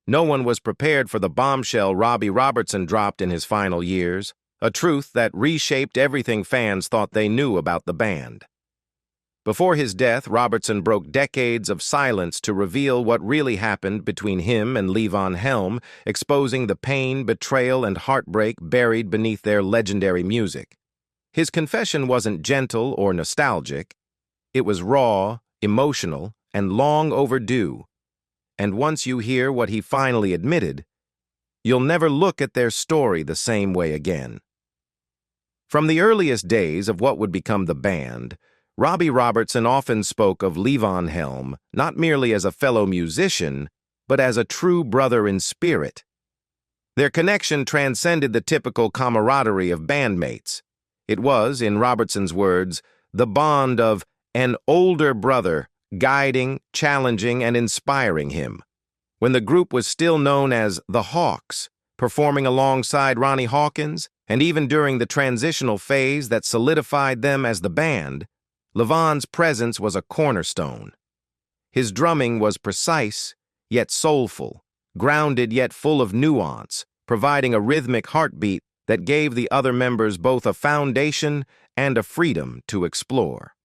No one was prepared for the bombshell Robbie Robertson dropped in his final years, a truth that reshaped everything fans thought they knew about the band. Before his death, Robertson broke decades of silence to reveal what really happened between him and Levon Helm, exposing the pain, betrayal, and heartbreak buried beneath their legendary music. His confession wasn't gentle or nostalgic. It was raw, emotional, and long overdue. And once you hear what he finally admitted, you'll never look at their story the same way again. From the earliest days of what would become the band, Robbie Robertson often spoke of Levon Helm not merely as a fellow musician, but as a true brother in spirit. Their connection transcended the typical camaraderie of bandmates. It was, in Robertson's words, the bond of an older brother guiding, challenging, and inspiring him. When the group was still known as the Hawks, performing alongside Ronnie Hawkins, and even during the transitional phase that solidified them as the band, Levon's presence was a cornerstone. His drumming was precise, yet soulful, grounded yet full of nuance, providing a rhythmic heartbeat that gave the other members both a foundation and a freedom to explore.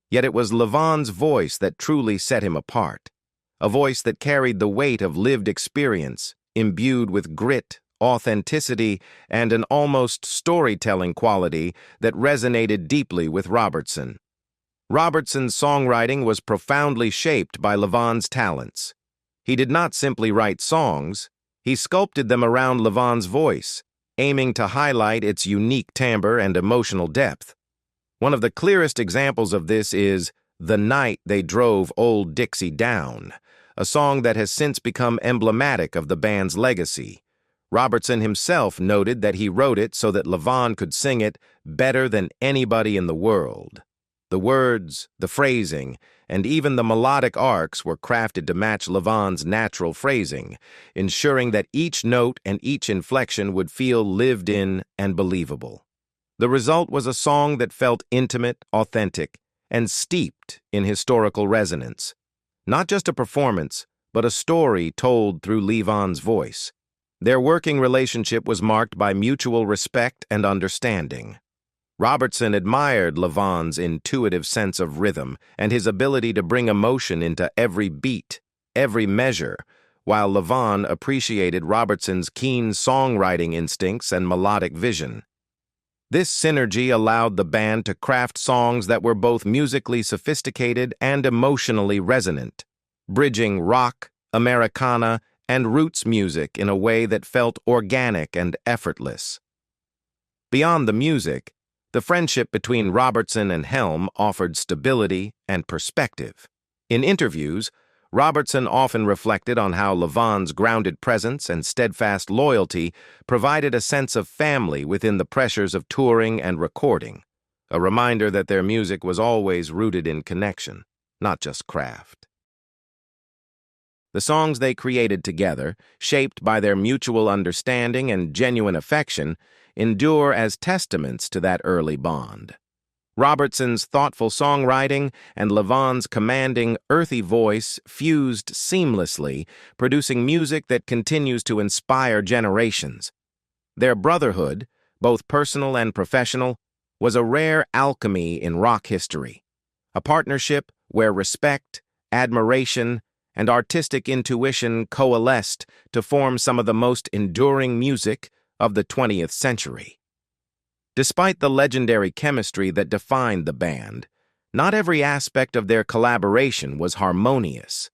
Yet it was Levon's voice that truly set him apart, a voice that carried the weight of lived experience, imbued with grit, authenticity, and an almost storytelling quality that resonated deeply with Robertson. Robertson's songwriting was profoundly shaped by Levon's talents. He did not simply write songs, he sculpted them around Levon's voice, aiming to highlight its unique timbre and emotional depth. One of the clearest examples of this is "The Night They Drove Old Dixie Down," a song that has since become emblematic of the band's legacy. Robertson himself noted that he wrote it so that Levon could sing it better than anybody in the world. The words, the phrasing, and even the melodic arcs were crafted to match Levon's natural phrasing, ensuring that each note and each inflection would feel lived in and believable. The result was a song that felt intimate, authentic, and steeped in historical resonance. Not just a performance, but a story told through Levon's voice. Their working relationship was marked by mutual respect and understanding. Robertson admired Levon's intuitive sense of rhythm and his ability to bring emotion into every beat, every measure, while Levon appreciated Robertson's keen songwriting instincts and melodic vision. This synergy allowed the band to craft songs that were both musically sophisticated and emotionally resonant, bridging rock, Americana, and roots music in a way that felt organic and effortless. Beyond the music, the friendship between Robertson and Helm offered stability and perspective. In interviews, Robertson often reflected on how Levon's grounded presence and steadfast loyalty provided a sense of family within the pressures of touring and recording, a reminder that their music was always rooted in connection, not just craft. The songs they created together, shaped by their mutual understanding and genuine affection, endure as testaments to that early bond. Robertson's thoughtful songwriting and Levon's commanding, earthy voice fused seamlessly, producing music that continues to inspire generations. Their brotherhood, both personal and professional, was a rare alchemy in rock history, a partnership where respect, admiration, and artistic intuition coalesced to form some of the most enduring music of the 20th century. Despite the legendary chemistry that defined the band, not every aspect of their collaboration was harmonious.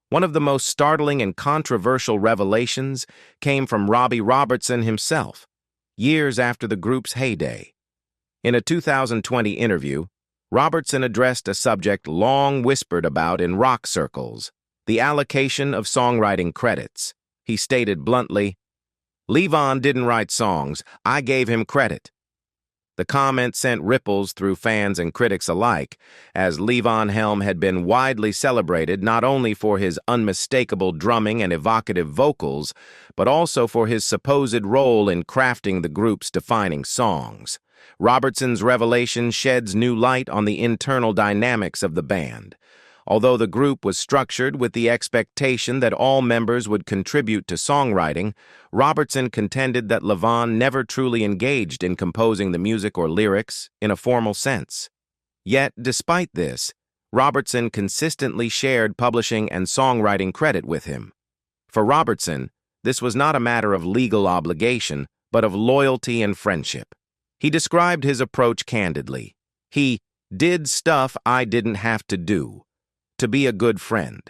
One of the most startling and controversial revelations came from Robbie Robertson himself, years after the group's heyday. In a 2020 interview, Robertson addressed a subject long whispered about in rock circles: the allocation of songwriting credits. He stated bluntly, "Levon didn't write songs, I gave him credit." The comment sent ripples through fans and critics alike, as Levon Helm had been widely celebrated not only for his unmistakable drumming and evocative vocals, but also for his supposed role in crafting the group's defining songs. Robertson's revelation sheds new light on the internal dynamics of the band. Although the group was structured with the expectation that all members would contribute to songwriting, Robertson contended that Levon never truly engaged in composing the music or lyrics in a formal sense. Yet, despite this, Robertson consistently shared publishing and songwriting credit with him. For Robertson, this was not a matter of legal obligation, but of loyalty and friendship. He described his approach candidly. He did stuff I didn't have to do, to be a good friend.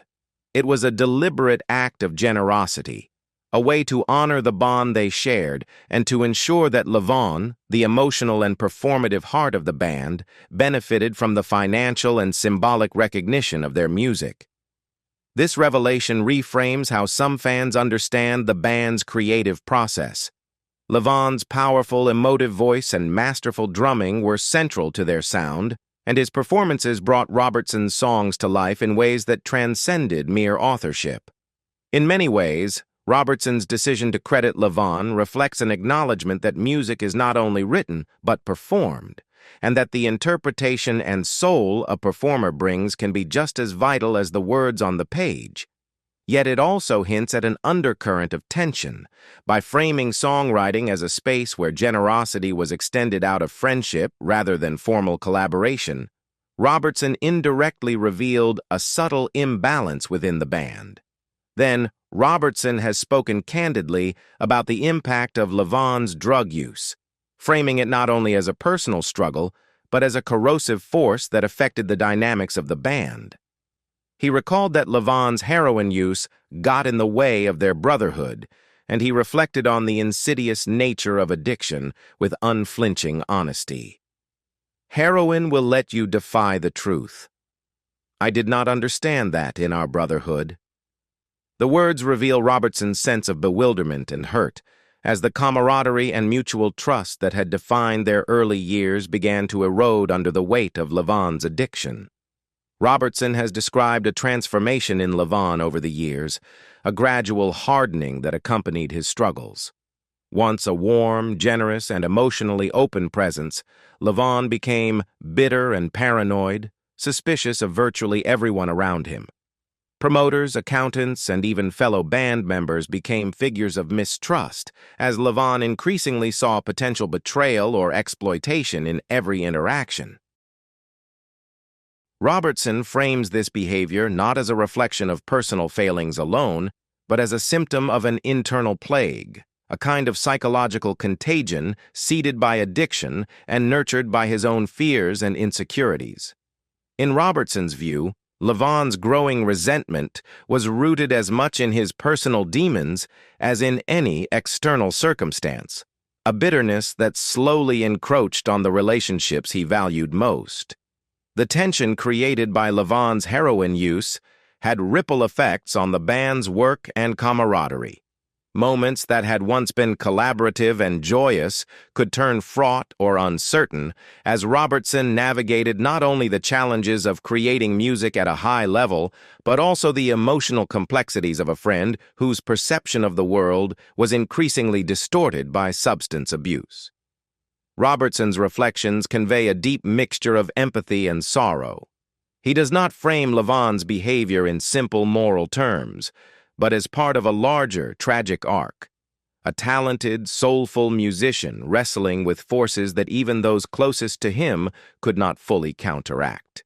It was a deliberate act of generosity, a way to honor the bond they shared and to ensure that Levon, the emotional and performative heart of the band, benefited from the financial and symbolic recognition of their music. This revelation reframes how some fans understand the band's creative process. Levon's powerful, emotive voice and masterful drumming were central to their sound, and his performances brought Robertson's songs to life in ways that transcended mere authorship. In many ways, Robertson's decision to credit Levon reflects an acknowledgement that music is not only written, but performed, and that the interpretation and soul a performer brings can be just as vital as the words on the page. Yet it also hints at an undercurrent of tension. By framing songwriting as a space where generosity was extended out of friendship rather than formal collaboration, Robertson indirectly revealed a subtle imbalance within the band. Then, Robertson has spoken candidly about the impact of Levon's drug use, framing it not only as a personal struggle, but as a corrosive force that affected the dynamics of the band. He recalled that Levon's heroin use got in the way of their brotherhood, and he reflected on the insidious nature of addiction with unflinching honesty. Heroin will let you defy the truth. I did not understand that in our brotherhood. The words reveal Robertson's sense of bewilderment and hurt, as the camaraderie and mutual trust that had defined their early years began to erode under the weight of Levon's addiction. Robertson has described a transformation in Levon over the years, a gradual hardening that accompanied his struggles. Once a warm, generous, and emotionally open presence, Levon became bitter and paranoid, suspicious of virtually everyone around him. Promoters, accountants, and even fellow band members became figures of mistrust, as Levon increasingly saw potential betrayal or exploitation in every interaction. Robertson frames this behavior not as a reflection of personal failings alone, but as a symptom of an internal plague, a kind of psychological contagion seeded by addiction and nurtured by his own fears and insecurities. In Robertson's view, Levon's growing resentment was rooted as much in his personal demons as in any external circumstance, a bitterness that slowly encroached on the relationships he valued most. The tension created by Levon's heroin use had ripple effects on the band's work and camaraderie. Moments that had once been collaborative and joyous could turn fraught or uncertain as Robertson navigated not only the challenges of creating music at a high level, but also the emotional complexities of a friend whose perception of the world was increasingly distorted by substance abuse. Robertson's reflections convey a deep mixture of empathy and sorrow. He does not frame Levon's behavior in simple moral terms, but as part of a larger, tragic arc. A talented, soulful musician wrestling with forces that even those closest to him could not fully counteract.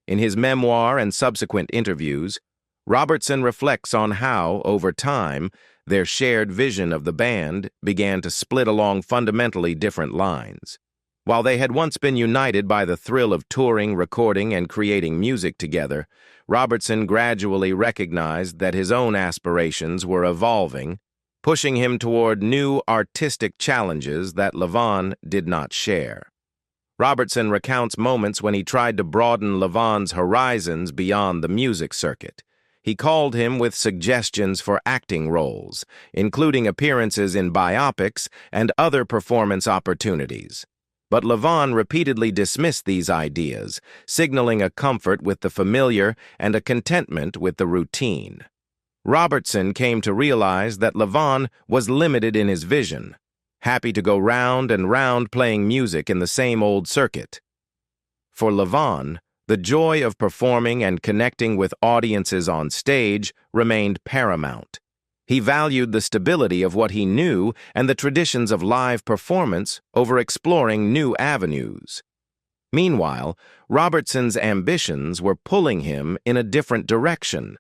In his memoir and subsequent interviews, Robertson reflects on how, over time, their shared vision of the band began to split along fundamentally different lines. While they had once been united by the thrill of touring, recording, and creating music together, Robertson gradually recognized that his own aspirations were evolving, pushing him toward new artistic challenges that Levon did not share. Robertson recounts moments when he tried to broaden Levon's horizons beyond the music circuit. He called him with suggestions for acting roles, including appearances in biopics and other performance opportunities. But Levon repeatedly dismissed these ideas, signaling a comfort with the familiar and a contentment with the routine. Robertson came to realize that Levon was limited in his vision, happy to go round and round playing music in the same old circuit. For Levon, The joy of performing and connecting with audiences on stage remained paramount. He valued the stability of what he knew and the traditions of live performance over exploring new avenues. Meanwhile, Robertson's ambitions were pulling him in a different direction.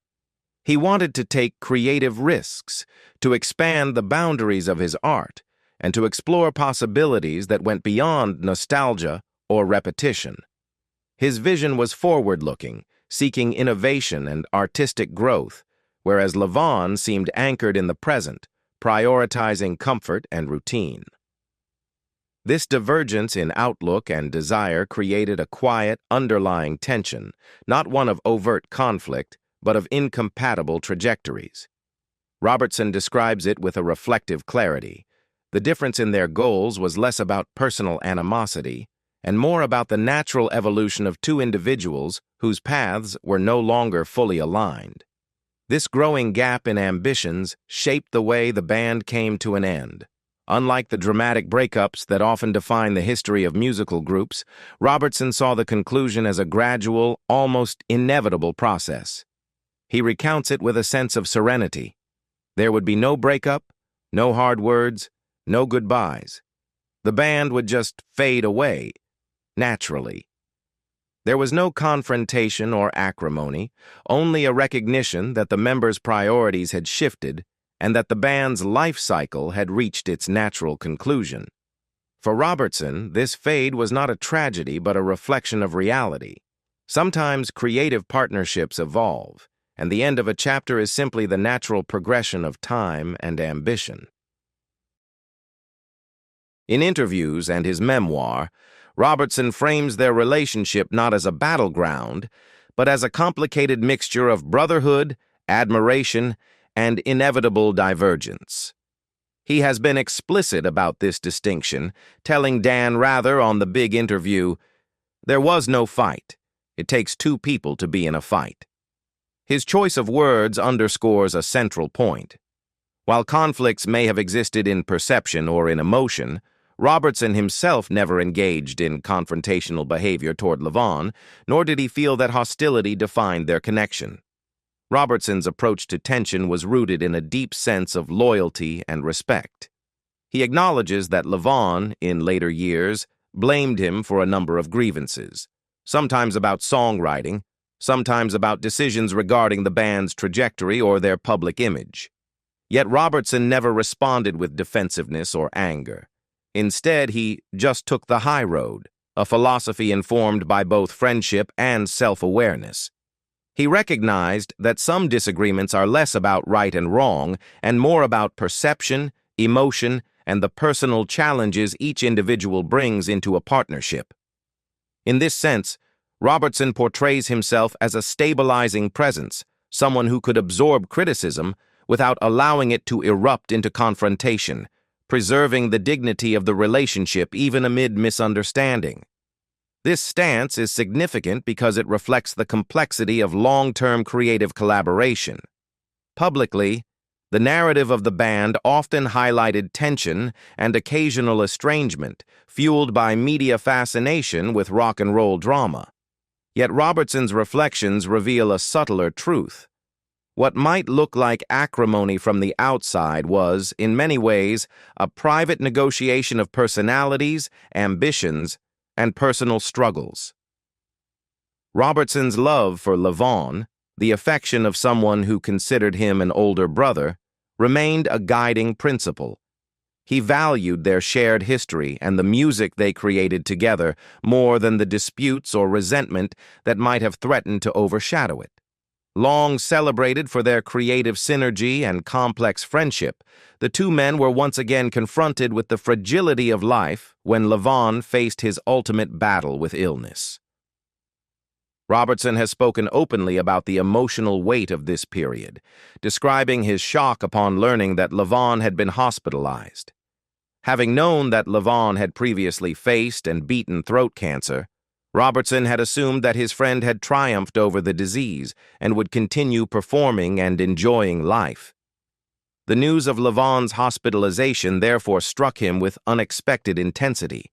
He wanted to take creative risks, to expand the boundaries of his art, and to explore possibilities that went beyond nostalgia or repetition. His vision was forward-looking, seeking innovation and artistic growth, whereas Levon seemed anchored in the present, prioritizing comfort and routine. This divergence in outlook and desire created a quiet, underlying tension, not one of overt conflict, but of incompatible trajectories. Robertson describes it with a reflective clarity. The difference in their goals was less about personal animosity and more about the natural evolution of two individuals whose paths were no longer fully aligned. This growing gap in ambitions shaped the way the band came to an end. Unlike the dramatic breakups that often define the history of musical groups, Robertson saw the conclusion as a gradual, almost inevitable process. He recounts it with a sense of serenity. There would be no breakup, no hard words, no goodbyes. The band would just fade away, naturally. There was no confrontation or acrimony, only a recognition that the members' priorities had shifted and that the band's life cycle had reached its natural conclusion. For Robertson, this fade was not a tragedy but a reflection of reality. Sometimes creative partnerships evolve, and the end of a chapter is simply the natural progression of time and ambition. In interviews and his memoir, Robertson frames their relationship not as a battleground, but as a complicated mixture of brotherhood, admiration, and inevitable divergence. He has been explicit about this distinction, telling Dan Rather on The Big Interview, "There was no fight. It takes two people to be in a fight." His choice of words underscores a central point. While conflicts may have existed in perception or in emotion, Robertson himself never engaged in confrontational behavior toward Levon, nor did he feel that hostility defined their connection. Robertson's approach to tension was rooted in a deep sense of loyalty and respect. He acknowledges that Levon, in later years, blamed him for a number of grievances, sometimes about songwriting, sometimes about decisions regarding the band's trajectory or their public image. Yet Robertson never responded with defensiveness or anger. Instead, he just took the high road, a philosophy informed by both friendship and self-awareness. He recognized that some disagreements are less about right and wrong and more about perception, emotion, and the personal challenges each individual brings into a partnership. In this sense, Robertson portrays himself as a stabilizing presence, someone who could absorb criticism without allowing it to erupt into confrontation, preserving the dignity of the relationship even amid misunderstanding. This stance is significant because it reflects the complexity of long-term creative collaboration. Publicly, the narrative of the band often highlighted tension and occasional estrangement, fueled by media fascination with rock and roll drama. Yet Robertson's reflections reveal a subtler truth. What might look like acrimony from the outside was, in many ways, a private negotiation of personalities, ambitions, and personal struggles. Robertson's love for Levon, the affection of someone who considered him an older brother, remained a guiding principle. He valued their shared history and the music they created together more than the disputes or resentment that might have threatened to overshadow it. Long celebrated for their creative synergy and complex friendship, the two men were once again confronted with the fragility of life when Levon faced his ultimate battle with illness. Robertson has spoken openly about the emotional weight of this period, describing his shock upon learning that Levon had been hospitalized. Having known that Levon had previously faced and beaten throat cancer, Robertson had assumed that his friend had triumphed over the disease and would continue performing and enjoying life. The news of Levon's hospitalization therefore struck him with unexpected intensity.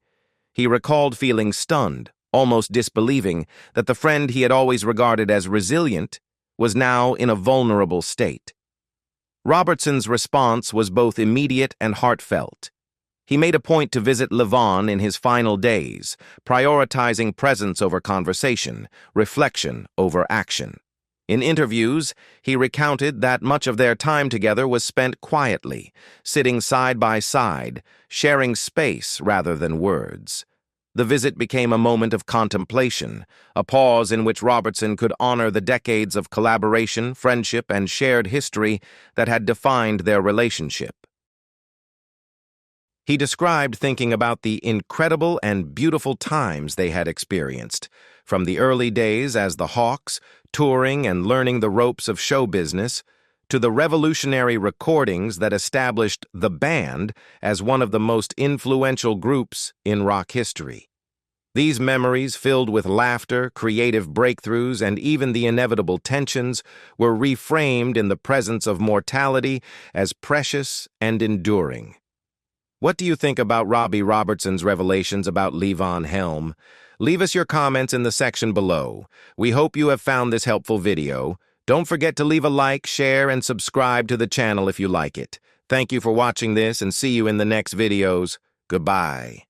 He recalled feeling stunned, almost disbelieving that the friend he had always regarded as resilient was now in a vulnerable state. Robertson's response was both immediate and heartfelt. He made a point to visit Levon in his final days, prioritizing presence over conversation, reflection over action. In interviews, he recounted that much of their time together was spent quietly, sitting side by side, sharing space rather than words. The visit became a moment of contemplation, a pause in which Robertson could honor the decades of collaboration, friendship, and shared history that had defined their relationship. He described thinking about the incredible and beautiful times they had experienced, from the early days as the Hawks, touring and learning the ropes of show business, to the revolutionary recordings that established the band as one of the most influential groups in rock history. These memories, filled with laughter, creative breakthroughs, and even the inevitable tensions, were reframed in the presence of mortality as precious and enduring. What do you think about Robbie Robertson's revelations about Levon Helm? Leave us your comments in the section below. We hope you have found this helpful video. Don't forget to leave a like, share, and subscribe to the channel if you like it. Thank you for watching this, and see you in the next videos. Goodbye.